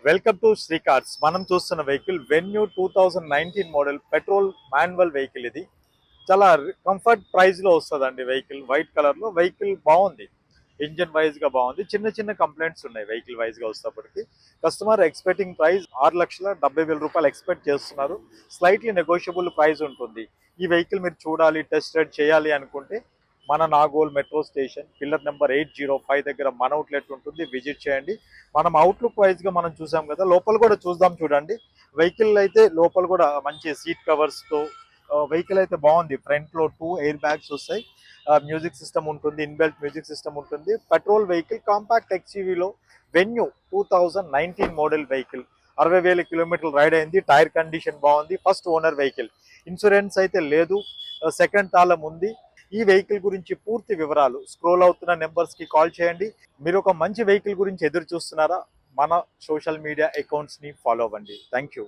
Welcome to Shri cars. మనం చూస్తున్న vehicle venue 2019 model petrol manual vehicle. ఇది చాలా కంఫర్ట్ ప్రైస్ లో వస్తుందండి. వెహికల్ వైట్ కలర్ లో వెహికల్ బాగుంది. ఇంజన్ వైజ్ గా బాగుంది. చిన్న చిన్న కంప్లైంట్స్ ఉన్నాయి వెహికల్ వైజ్ గా వస్తేప్పటికి. కస్టమర్ ఎక్స్పెక్టింగ్ ప్రైస్ 6,70,000 రూపాయలు ఎక్స్పెక్ట్ చేస్తున్నారు. స్లైట్లీ నెగోషియబుల్ ప్రైస్ ఉంటుంది. ఈ వెహికల్ మీరు చూడాలి, టెస్ట్ రైడ్ చేయాలి అనుకుంటే మన Nagole metro station pillar number 805 దగ్గర మన అవుట్లెట్ ఉంటుంది. విజిట్ చేయండి. మనం అవుట్లుక్ వైజ్ గా మనం చూసాం కదా, లోపల కూడా చూద్దాం. చూడండి, వెహికల్ అయితే లోపల కూడా మంచి సీట్ కవర్స్ తో వెహికల్ అయితే బాగుంది. ఫ్రంట్ లో 2 ఎయిర్ బ్యాగ్స్ వస్తాయి. మ్యూజిక్ సిస్టమ్ ఉంటుంది, ఇన్బెల్ట్ మ్యూజిక్ సిస్టమ్ ఉంటుంది. పెట్రోల్ వెహికల్, కాంపాక్ట్ ఎక్స్యూవీలో వెన్యూ 2019 మోడల్ వెహికల్. 60,000 కిలోమీటర్లు రైడ్ అయింది. టైర్ కండిషన్ బాగుంది. First owner vehicle. ఇన్సూరెన్స్ అయితే లేదు. సెకండ్ తాళం ఉంది. ఈ వెహికల్ గురించి పూర్తి వివరాలు స్క్రోల్ అవుతున్న నెంబర్స్ కి కాల్ చేయండి. మీరు ఒక మంచి వెహికల్ గురించి ఎదురు చూస్తున్నారా? మన సోషల్ మీడియా అకౌంట్స్ ని ఫాలో అవ్వండి. Thank you.